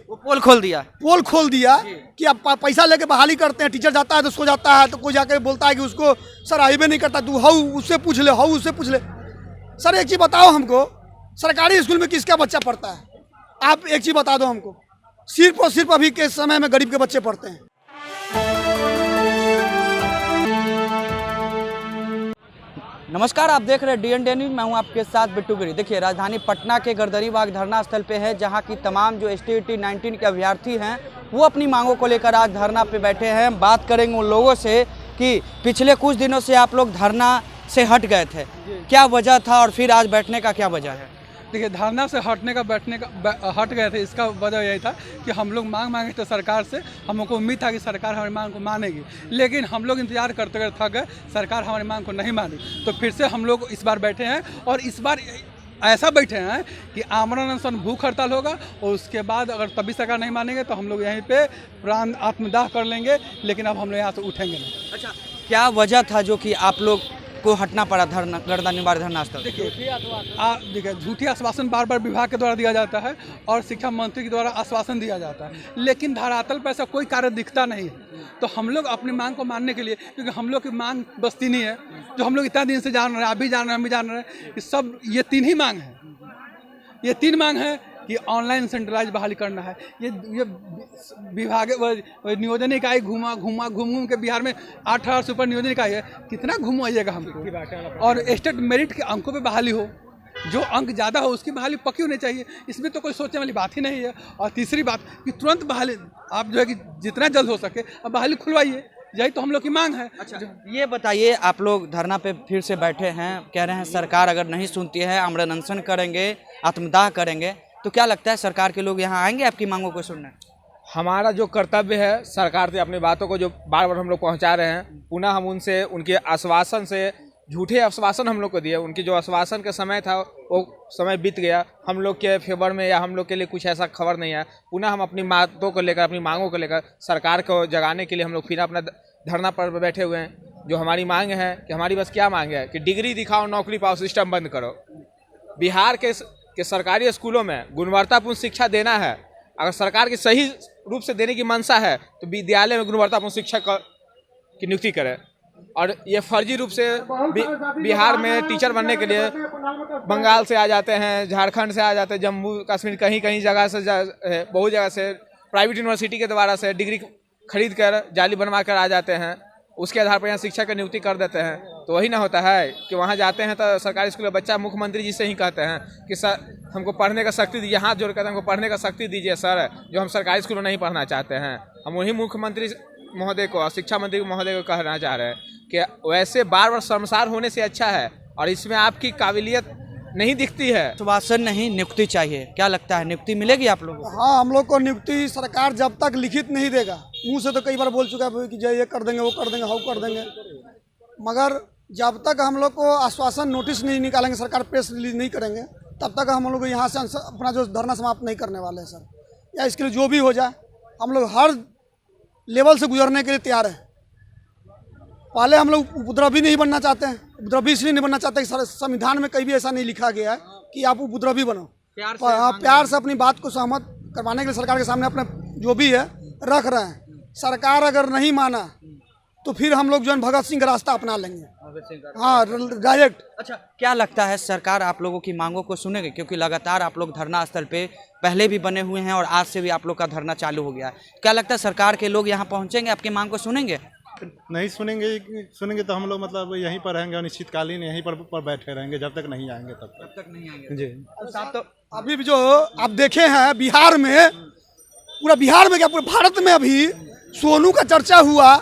वो पोल खोल दिया कि आप पैसा लेके बहाली करते हैं, टीचर जाता है तो सो जाता है, तो कोई जाकर बोलता है कि उसको सर आईबे नहीं करता, तू हाउ उससे पूछ ले। सर एक चीज़ बताओ हमको, सरकारी स्कूल में किसका बच्चा पढ़ता है? आप एक चीज़ बता दो हमको। सिर्फ और सिर्फ अभी के समय में गरीब के बच्चे पढ़ते हैं। नमस्कार, आप देख रहे हैं DN न्यूज। मैं हूं आपके साथ बिट्टू गिरी। देखिए, राजधानी पटना के गर्दनीबाग धरना स्थल पे है, जहां की तमाम जो STET 19 के अभ्यर्थी हैं वो अपनी मांगों को लेकर आज धरना पे बैठे हैं। बात करेंगे उन लोगों से कि पिछले कुछ दिनों से आप लोग धरना से हट गए थे, क्या वजह था और फिर आज बैठने का क्या वजह है? देखिए, धरना से हट गए थे, इसका वजह यही था कि हम लोग मांगे थे सरकार से। हम लोग को उम्मीद था कि सरकार हमारी मांग को मानेगी, लेकिन हम लोग इंतजार करते करते थक गए, सरकार हमारी मांग को नहीं मानी। तो फिर से हम लोग इस बार बैठे हैं, और इस बार ऐसा बैठे हैं कि आमरण अनशन भूख हड़ताल होगा, और उसके बाद अगर तभी सरकार नहीं मानेंगे तो हम लोग यहीं पे प्राण आत्मदाह कर लेंगे, लेकिन अब हम लोग यहाँ से उठेंगे नहीं। अच्छा, क्या वजह था जो कि आप लोग को हटना पड़ा गर्दनीबाग धरना स्थल? देखिए, झूठी आश्वासन बार बार विभाग के द्वारा दिया जाता है और शिक्षा मंत्री के द्वारा आश्वासन दिया जाता है, लेकिन धरातल पर ऐसा कोई कार्य दिखता नहीं है। तो हम लोग अपनी मांग को मानने के लिए, क्योंकि हम लोग की मांग बस्ती नहीं है, जो हम लोग इतना दिन से जान रहे हैं, अभी जान रहे हैं, हम भी जान रहे हैं कि सब ये तीन ही मांग है। ये तीन मांग है कि ऑनलाइन सेंट्रलाइज बहाली करना है। ये विभाग नियोजन इकाई घूम के बिहार में 1800 से ऊपर नियोजन इकाई है, कितना घुमाइएगा हमको। और स्टेट मेरिट के अंकों पे बहाली हो, जो अंक ज़्यादा हो उसकी बहाली पक्की होनी चाहिए, इसमें तो कोई सोचने वाली बात ही नहीं है। और तीसरी बात कि तुरंत बहाली, आप जो है कि जितना जल्द हो सके अब बहाली खुलवाइए, यही तो हम लोग की मांग है। अच्छा, ये बताइए, आप लोग धरना पे फिर से बैठे हैं, कह रहे हैं सरकार अगर नहीं सुनती है आमरण अनशन करेंगे, आत्मदाह करेंगे, तो क्या लगता है सरकार के लोग यहाँ आएंगे आपकी मांगों को सुनने? हमारा जो कर्तव्य है, सरकार से अपनी बातों को जो बार बार हम लोग पहुँचा रहे हैं, पुनः हम उनसे उनके आश्वासन से, झूठे आश्वासन हम लोग को दिए, उनकी जो आश्वासन का समय था वो समय बीत गया, हम लोग के फेवर में या हम लोग के लिए कुछ ऐसा खबर नहीं है। पुनः हम अपनी बातों को लेकर, अपनी मांगों को लेकर सरकार को जगाने के लिए हम लोग फिर अपना धरना पर बैठे हुए हैं। जो हमारी मांग है कि हमारी बस क्या मांग है कि डिग्री दिखाओ, नौकरी पाओ, सिस्टम बंद करो। बिहार के सरकारी स्कूलों में गुणवत्तापूर्ण शिक्षा देना है। अगर सरकार की सही रूप से देने की मंशा है तो विद्यालय में गुणवत्तापूर्ण शिक्षक की नियुक्ति करे। और ये फर्जी रूप से बिहार में टीचर बनने के लिए बंगाल से आ जाते हैं, झारखंड से आ जाते हैं, जम्मू कश्मीर, कहीं कहीं जगह से बहुत जगह से प्राइवेट यूनिवर्सिटी के द्वारा से डिग्री खरीद कर जाली बनवा कर आ जाते हैं। उसके आधार पर यहाँ शिक्षक की नियुक्ति कर देते हैं। तो वही ना होता है कि वहाँ जाते हैं तो सरकारी स्कूल में बच्चा मुख्यमंत्री जी से ही कहते हैं कि सर हमको पढ़ने का शक्ति दीजिए, हाथ जोड़ कर हमको पढ़ने का शक्ति दीजिए सर, जो हम सरकारी स्कूल में नहीं पढ़ना चाहते हैं। हम वही मुख्यमंत्री महोदय को और शिक्षा मंत्री महोदय को कहना चाह रहे हैं कि वैसे बार बार शर्मसार होने से अच्छा है, और इसमें आपकी काबिलियत नहीं दिखती है। आश्वासन नहीं, नियुक्ति चाहिए। क्या लगता है नियुक्ति मिलेगी आप लोगों को? हाँ, हम लोग को नियुक्ति सरकार जब तक लिखित नहीं देगा, मुंह से तो कई बार बोल चुका है कि ये कर देंगे, वो कर देंगे, हाउ कर देंगे, मगर जब तक हम लोग को आश्वासन नोटिस नहीं निकालेंगे, सरकार प्रेस रिलीज नहीं करेंगे, तब तक हम लोग यहाँ से अपना जो धरना समाप्त नहीं करने वाले हैं सर। या इसके लिए जो भी हो जाए, हम लोग हर लेवल से गुजरने के लिए तैयार है। पहले हम लोग उपद्रवी नहीं बनना चाहते हैं, उपद्रवी इसलिए नहीं बनना चाहते कि संविधान में कहीं भी ऐसा नहीं लिखा गया है कि आप उपद्रवी बनो। प्यार से अपनी बात को सहमत करवाने के लिए सरकार के सामने अपने जो भी है रख रहे हैं। सरकार अगर नहीं माना तो फिर हम लोग जो है भगत सिंह का रास्ता अपना लेंगे। हाँ, डायरेक्ट। अच्छा, क्या लगता है सरकार आप लोगों की मांगों को सुनेगी? क्योंकि लगातार आप लोग धरना स्थल पे पहले भी बने हुए हैं और आज से भी आप लोग का धरना चालू हो गया है। क्या लगता है सरकार के लोग यहाँ पहुँचेंगे, आपकी मांग को सुनेंगे? नहीं सुनेंगे तो हम लोग मतलब यहीं पर रहेंगे, अनिश्चितकालीन यहीं पर बैठे रहेंगे जब तक नहीं आएंगे तब तक नहीं आएंगे जी। तो अभी भी जो आप देखे हैं बिहार में, पूरा बिहार में क्या पूरे भारत में अभी सोनू का चर्चा हुआ,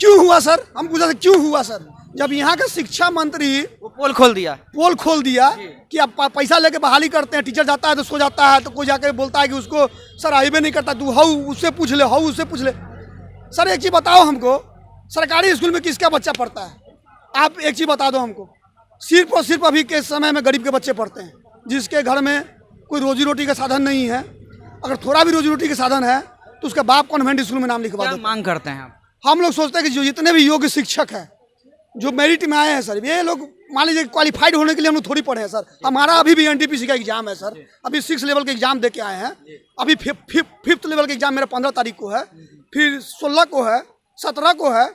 क्यों हुआ सर? हम पूछा था क्यों हुआ सर? जब यहाँ का शिक्षा मंत्री वो पोल खोल दिया कि आप पैसा लेके बहाली करते हैं, टीचर जाता है तो सो जाता है, तो कोई जाकर बोलता है कि उसको सर आईबे नहीं करता, तू हाउ उससे पूछ ले। सर एक चीज़ बताओ हमको, सरकारी स्कूल में किसका बच्चा पढ़ता है? आप एक चीज़ बता दो हमको। सिर्फ और सिर्फ अभी के समय में गरीब के बच्चे पढ़ते हैं, जिसके घर में कोई रोजी रोटी का साधन नहीं है। अगर थोड़ा भी रोजी रोटी का साधन है तो उसका बाप कॉन्वेंट स्कूल में नाम लिखवा दो। मांग करते हैं हम लोग सोचते हैं कि जो जितने भी योग्य शिक्षक हैं जो मेरिट में आए हैं सर, ये लोग मान लीजिए क्वालिफाइड होने के लिए हम लोग थोड़ी पढ़े हैं सर। हमारा अभी भी एनटीपीसी का एग्जाम है सर, अभी 6 लेवल के एग्जाम दे के आए हैं। अभी 5th लेवल के एग्जाम मेरा 15 तारीख को है, फिर 16 को है, 17 को है।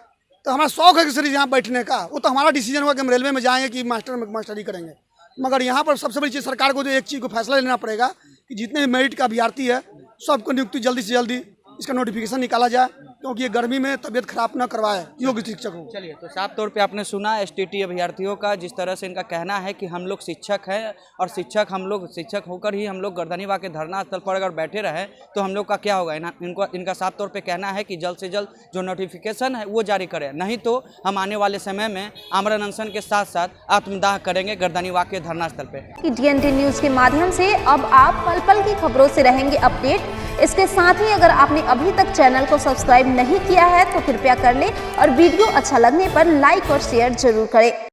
तो हमारा शौक है कि सर यहाँ बैठने का, वो तो हमारा डिसीजन होगा कि हम रेलवे में जाएंगे कि मास्टरी करेंगे। मगर यहाँ पर सबसे बड़ी चीज़ सरकार को जो एक चीज़ को फैसला लेना पड़ेगा कि जितने भी मेरिट का अभ्यर्थी है सबको नियुक्ति जल्दी से जल्दी इसका नोटिफिकेशन निकाला जाए, क्योंकि ये गर्मी में तबीयत खराब न करवाए योग्य शिक्षक हो। चलिए, तो साफ तौर पे आपने सुना एसटीटी अभ्यर्थियों का, जिस तरह से इनका कहना है कि हम लोग शिक्षक हैं और शिक्षक होकर ही हम लोग गर्दनीबाग के धरना स्थल पर अगर बैठे रहे तो हम लोग का क्या होगा। इनका साफ तौर पे कहना है कि जल्द से जल्द जो नोटिफिकेशन है वो जारी करें, नहीं तो हम आने वाले समय में आमरण अनशन के साथ साथ आत्मदाह करेंगे गर्दनीबाग के धरना स्थल पर। DND न्यूज के माध्यम से अब आप पल पल की खबरों से रहेंगे अपडेट। इसके साथ ही अगर आपने अभी तक चैनल को सब्सक्राइब नहीं किया है तो कृपया कर लें और वीडियो अच्छा लगने पर लाइक और शेयर जरूर करें।